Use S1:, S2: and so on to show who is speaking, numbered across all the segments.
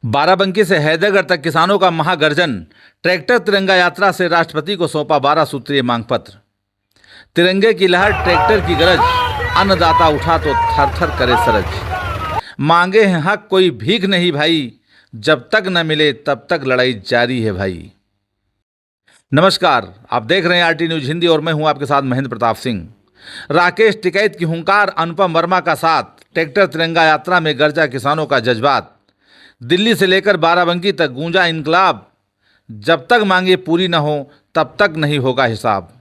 S1: बाराबंकी से हैदरगढ़ तक किसानों का महागर्जन। ट्रैक्टर तिरंगा यात्रा से राष्ट्रपति को सौंपा 12 सूत्रीय मांग पत्र। तिरंगे की लहर, ट्रैक्टर की गरज, अन्नदाता उठा तो थर थर करे सरज। मांगे हैं हक, कोई भीख नहीं भाई, जब तक न मिले तब तक लड़ाई जारी है भाई। नमस्कार, आप देख रहे हैं आरटी न्यूज हिंदी और मैं हूं आपके साथ महेंद्र प्रताप सिंह। राकेश टिकैत की हुंकार, अनुपम वर्मा का साथ, ट्रैक्टर तिरंगा यात्रा में गरजा किसानों का जज्बात। दिल्ली से लेकर बाराबंकी तक गूंजा इनकलाब, जब तक मांगे पूरी न हो तब तक नहीं होगा हिसाब।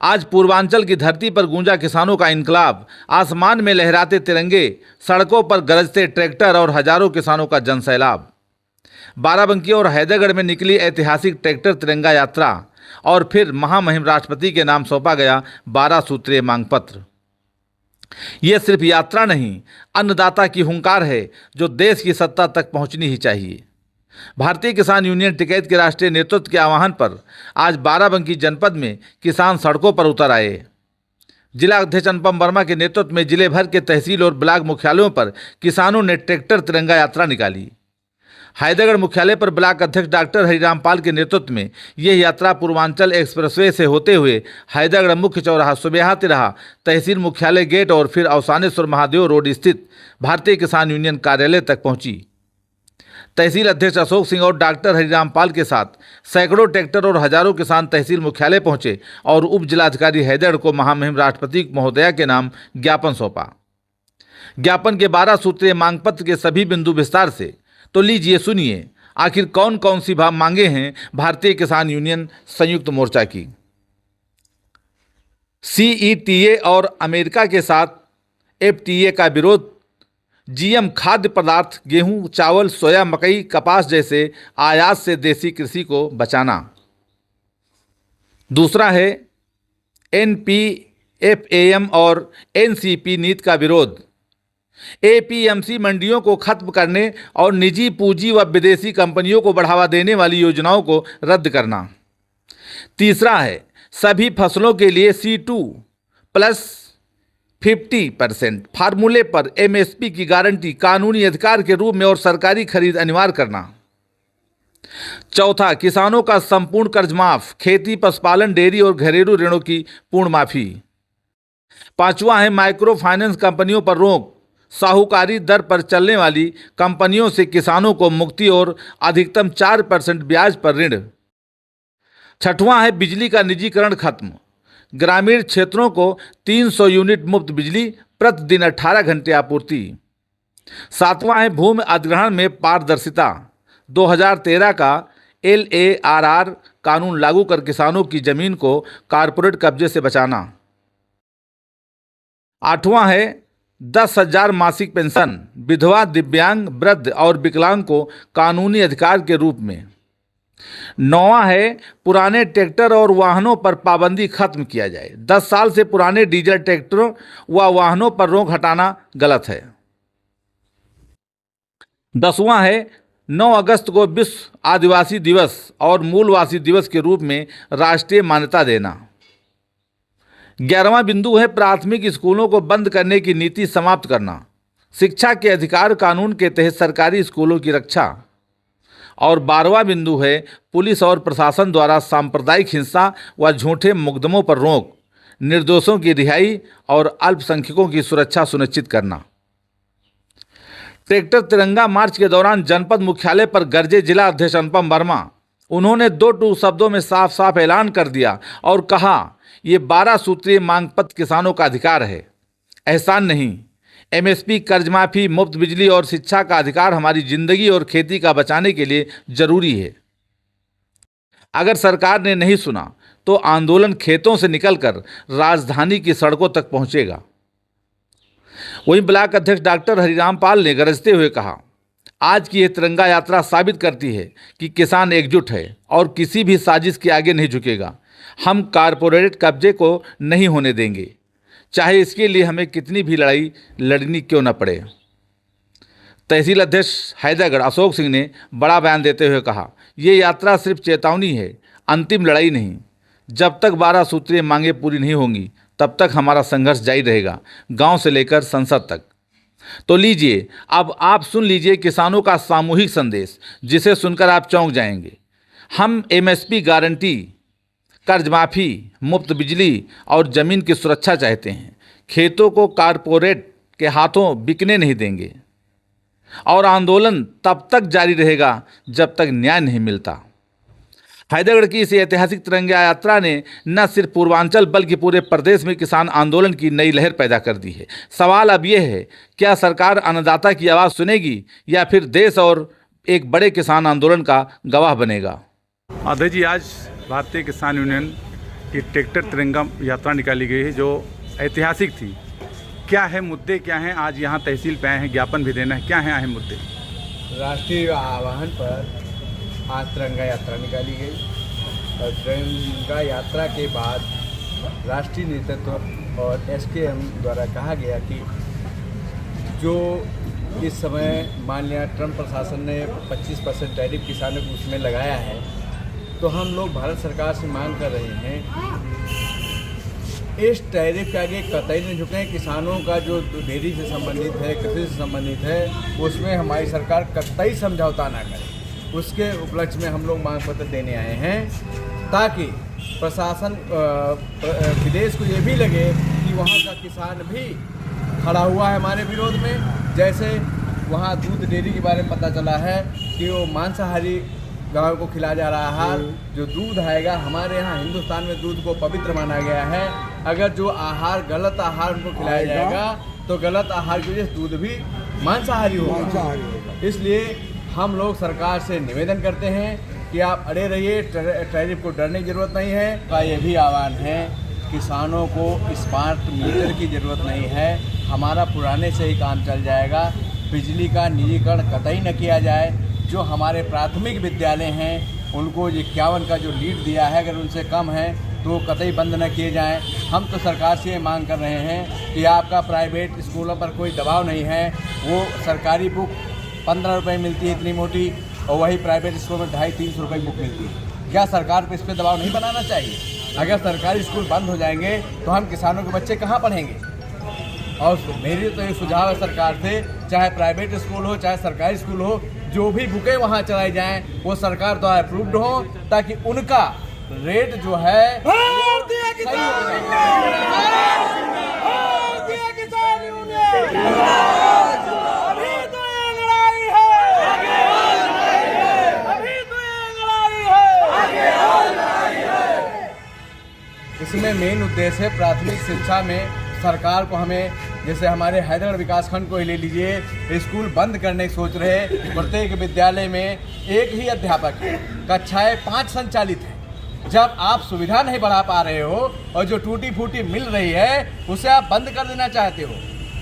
S1: आज पूर्वांचल की धरती पर गूंजा किसानों का इनकलाब। आसमान में लहराते तिरंगे, सड़कों पर गरजते ट्रैक्टर और हजारों किसानों का जनसैलाब। बाराबंकी और हैदरगढ़ में निकली ऐतिहासिक ट्रैक्टर तिरंगा यात्रा और फिर महामहिम राष्ट्रपति के नाम सौंपा गया 12 सूत्रीय मांग पत्र। यह सिर्फ यात्रा नहीं, अन्नदाता की हुंकार है जो देश की सत्ता तक पहुंचनी ही चाहिए। भारतीय किसान यूनियन टिकैत के राष्ट्रीय नेतृत्व के आह्वान पर आज बाराबंकी जनपद में किसान सड़कों पर उतर आए। जिला अध्यक्ष अनुपम वर्मा के नेतृत्व में जिले भर के तहसील और ब्लॉक मुख्यालयों पर किसानों ने ट्रैक्टर तिरंगा यात्रा निकाली। हैदरगढ़ मुख्यालय पर ब्लॉक अध्यक्ष डॉक्टर हरिराम पाल के नेतृत्व में यह यात्रा पूर्वांचल एक्सप्रेसवे से होते हुए हैदरगढ़ मुख्य चौराहा, सुबेहा तिराहा, तहसील मुख्यालय गेट और फिर अवसानेश्वर महादेव रोड स्थित भारतीय किसान यूनियन कार्यालय तक पहुंची। तहसील अध्यक्ष अशोक सिंह और डॉक्टर हरिराम पाल के साथ सैकड़ों ट्रैक्टर और हजारों किसान तहसील मुख्यालय पहुंचे और उप जिलाधिकारी हैदरगढ़ को महामहिम राष्ट्रपति महोदया के नाम ज्ञापन सौंपा। ज्ञापन के 12 सूत्रीय मांग पत्र के सभी बिंदु विस्तार से, तो लीजिए सुनिए आखिर कौन कौन सी मांगे हैं भारतीय किसान यूनियन संयुक्त मोर्चा की। सीईटीए और अमेरिका के साथ एफटीए का विरोध। जीएम खाद्य पदार्थ, गेहूं, चावल, सोया, मकई, कपास जैसे आयात से देसी कृषि को बचाना। दूसरा है एनपीएफएम और एनसीपी नीति का विरोध। एपीएमसी मंडियों को खत्म करने और निजी पूंजी व विदेशी कंपनियों को बढ़ावा देने वाली योजनाओं को रद्द करना। तीसरा है सभी फसलों के लिए C2 प्लस 50% फार्मूले पर एमएसपी की गारंटी कानूनी अधिकार के रूप में और सरकारी खरीद अनिवार्य करना। चौथा, किसानों का संपूर्ण कर्ज माफ, खेती, पशुपालन, डेयरी और घरेलू ऋणों की पूर्ण माफी। पांचवा है माइक्रो फाइनेंस कंपनियों पर रोक, साहूकारी दर पर चलने वाली कंपनियों से किसानों को मुक्ति और अधिकतम 4% ब्याज पर ऋण। छठवां है बिजली का निजीकरण खत्म, ग्रामीण क्षेत्रों को 300 यूनिट मुफ्त बिजली, प्रतिदिन 18 घंटे आपूर्ति। सातवां है भूमि अधिग्रहण में पारदर्शिता, 2013 का LARR कानून लागू कर किसानों की जमीन को कारपोरेट कब्जे से बचाना। आठवां है 10,000 मासिक पेंशन, विधवा, दिव्यांग, वृद्ध और विकलांग को कानूनी अधिकार के रूप में। नौवां है पुराने ट्रैक्टर और वाहनों पर पाबंदी खत्म किया जाए, 10 साल से पुराने डीजल ट्रैक्टरों व वाहनों पर रोक हटाना गलत है। 10वां है 9 अगस्त को विश्व आदिवासी दिवस और मूलवासी दिवस के रूप में राष्ट्रीय मान्यता देना। 11वां बिंदु है प्राथमिक स्कूलों को बंद करने की नीति समाप्त करना, शिक्षा के अधिकार कानून के तहत सरकारी स्कूलों की रक्षा। और 12वां बिंदु है पुलिस और प्रशासन द्वारा सांप्रदायिक हिंसा व झूठे मुकदमों पर रोक, निर्दोषों की रिहाई और अल्पसंख्यकों की सुरक्षा सुनिश्चित करना। ट्रैक्टर तिरंगा मार्च के दौरान जनपद मुख्यालय पर गरजे जिला अध्यक्ष अनुपम वर्मा। उन्होंने 2 शब्दों में साफ साफ ऐलान कर दिया और कहा, ये 12 सूत्रीय मांग पत्र किसानों का अधिकार है, एहसान नहीं। एमएसपी, कर्ज माफी, मुफ्त बिजली और शिक्षा का अधिकार हमारी जिंदगी और खेती का बचाने के लिए जरूरी है। अगर सरकार ने नहीं सुना तो आंदोलन खेतों से निकलकर राजधानी की सड़कों तक पहुंचेगा। वहीं ब्लॉक अध्यक्ष डॉक्टर हरिराम पाल ने गरजते हुए कहा, आज की यह तिरंगा यात्रा साबित करती है कि किसान एकजुट है और किसी भी साजिश के आगे नहीं झुकेगा। हम कारपोरेट कब्जे को नहीं होने देंगे, चाहे इसके लिए हमें कितनी भी लड़ाई लड़नी क्यों न पड़े। तहसील अध्यक्ष हैदरगढ़ अशोक सिंह ने बड़ा बयान देते हुए कहा, ये यात्रा सिर्फ चेतावनी है, अंतिम लड़ाई नहीं। जब तक 12 सूत्रीय मांगे पूरी नहीं होंगी तब तक हमारा संघर्ष जारी रहेगा, गांव से लेकर संसद तक। तो लीजिए, अब आप सुन लीजिए किसानों का सामूहिक संदेश, जिसे सुनकर आप चौंक जाएंगे। हम एमएसपी गारंटी, कर्ज माफ़ी, मुफ्त बिजली और ज़मीन की सुरक्षा चाहते हैं। खेतों को कारपोरेट के हाथों बिकने नहीं देंगे और आंदोलन तब तक जारी रहेगा जब तक न्याय नहीं मिलता। हैदरगढ़ की इस ऐतिहासिक तिरंगा यात्रा ने न सिर्फ पूर्वांचल बल्कि पूरे प्रदेश में किसान आंदोलन की नई लहर पैदा कर दी है। सवाल अब यह है, क्या सरकार अन्नदाता की आवाज़ सुनेगी या फिर देश और एक बड़े किसान आंदोलन का गवाह बनेगा?
S2: अध्यक्ष जी, आज भारतीय किसान यूनियन की ट्रैक्टर तिरंगा यात्रा निकाली गई है जो ऐतिहासिक थी। क्या है मुद्दे, क्या हैं? आज यहाँ तहसील पे आए हैं, ज्ञापन भी देना है। क्या हैं अहम मुद्दे?
S3: राष्ट्रीय आह्वान पर आज तिरंगा यात्रा निकाली गई और तिरंगा यात्रा के बाद राष्ट्रीय नेतृत्व और एसकेएम द्वारा कहा गया कि जो इस समय मान लिया ट्रंप प्रशासन ने 25% टैरिफ किसानों को उसमें लगाया है, तो हम लोग भारत सरकार से मांग कर रहे हैं इस टैरिफ के आगे कतई नहीं झुकें। किसानों का जो डेयरी से संबंधित है, कृषि से संबंधित है, उसमें हमारी सरकार कतई समझौता ना करे। उसके उपलक्ष्य में हम लोग मांग पत्र देने आए हैं ताकि प्रशासन विदेश को ये भी लगे कि वहाँ का किसान भी खड़ा हुआ है हमारे विरोध में। जैसे वहाँ दूध डेयरी के बारे में पता चला है कि वो मांसाहारी गायों को खिलाया जा रहा आहार, जो दूध आएगा हमारे यहाँ हिंदुस्तान में दूध को पवित्र माना गया है। अगर जो आहार गलत आहार उनको खिलाया जाएगा तो गलत आहार की वजह से दूध भी मांसाहारी होगा। इसलिए हम लोग सरकार से निवेदन करते हैं कि आप अड़े रहिए, टैरिफ को डरने की जरूरत नहीं है। का ये भी आह्वान है, किसानों को स्मार्ट मीटर की ज़रूरत नहीं है, हमारा पुराने से ही काम चल जाएगा। बिजली का निजीकरण कतई न किया जाए। जो हमारे प्राथमिक विद्यालय हैं उनको 51 का जो लीड दिया है, अगर उनसे कम है तो कतई बंद न किए जाएं। हम तो सरकार से ये मांग कर रहे हैं कि आपका प्राइवेट स्कूलों पर कोई दबाव नहीं है। वो सरकारी बुक 15 रुपये मिलती है इतनी मोटी, और वही प्राइवेट स्कूल में 250-300 रुपये की बुक मिलती है। क्या सरकार को इस पर दबाव नहीं बनाना चाहिए? अगर सरकारी स्कूल बंद हो जाएंगे तो हम किसानों के बच्चे कहाँ पढ़ेंगे? और मेरी तो ये सुझाव है सरकार से, चाहे प्राइवेट स्कूल हो चाहे सरकारी स्कूल हो, जो भी बुकें वहाँ चलाई जाएं वो सरकार द्वारा अप्रूव्ड हो, ताकि उनका रेट जो है सही इसमें मेन उद्देश्य है प्राथमिक शिक्षा में सरकार को हमें, जैसे हमारे हैदरगढ़ विकासखंड को ही ले लीजिए, स्कूल बंद करने की सोच रहे। प्रत्येक विद्यालय में एक ही अध्यापक है, कक्षाएं 5 संचालित हैं। जब आप सुविधा नहीं बढ़ा पा रहे हो और जो टूटी फूटी मिल रही है उसे आप बंद कर देना चाहते हो,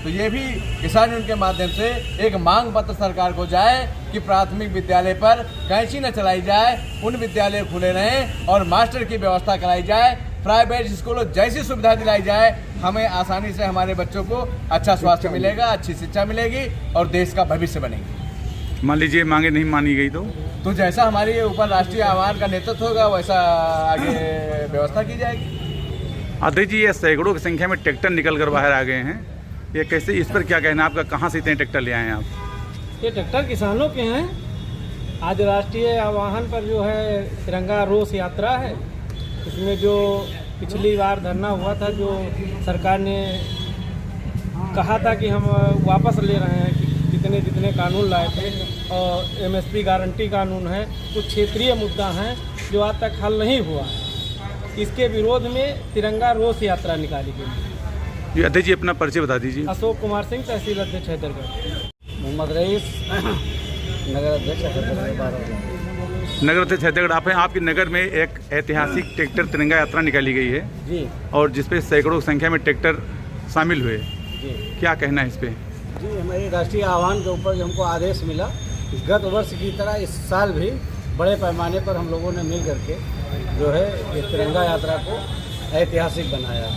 S3: तो ये भी किसान यूनियन के माध्यम से एक मांग पत्र सरकार को जाए कि प्राथमिक विद्यालय पर कैंची न चलाई जाए, उन विद्यालय खुले रहें और मास्टर की व्यवस्था कराई जाए। प्राइवेट स्कूलों जैसी सुविधा दिलाई जाए, हमें आसानी से हमारे बच्चों को अच्छा स्वास्थ्य मिलेगा, अच्छी शिक्षा मिलेगी और देश का भविष्य बनेगी।
S2: मान लीजिए मांगे नहीं मानी गई तो
S3: जैसा हमारे ऊपर राष्ट्रीय आह्वान का नेतृत्व होगा वैसा आगे व्यवस्था की जाएगी।
S2: अध्यक्ष जी, ये सैकड़ों की संख्या में ट्रैक्टर निकल कर बाहर आ गए हैं, ये कैसे, इस पर क्या कहना है आपका? कहाँ से इतने ट्रैक्टर ले आए हैं आप?
S4: ये ट्रैक्टर किसानों के हैं। आज राष्ट्रीय आह्वान पर जो है तिरंगा रोष यात्रा है, इसमें जो पिछली बार धरना हुआ था, जो सरकार ने कहा था कि हम वापस ले रहे हैं कि जितने कानून लाए थे, और एमएसपी गारंटी कानून है, कुछ क्षेत्रीय मुद्दा हैं जो आज तक हल नहीं हुआ। इसके विरोध में तिरंगा रोष यात्रा निकाली गई।
S2: जी अध्यक्ष जी, अपना परिचय बता दीजिए।
S4: अशोक कुमार सिंह, तहसील अध्यक्ष हैदरगढ़।
S3: मोहम्मद रईस, नगर अध्यक्ष हैदरगढ़।
S2: नगर अध्यक्ष हैदरगढ़ आप हैं। आपके नगर में एक ऐतिहासिक ट्रैक्टर तिरंगा यात्रा निकाली गई है
S3: जी, और
S2: जिसपे सैकड़ों की संख्या में ट्रैक्टर शामिल हुए
S3: जी।
S2: क्या कहना है इस पे?
S3: जी, हमारी राष्ट्रीय आह्वान के ऊपर जो हमको आदेश मिला, गत वर्ष की तरह इस साल भी बड़े पैमाने पर हम लोगों ने मिल करके जो है ये तिरंगा यात्रा को ऐतिहासिक बनाया।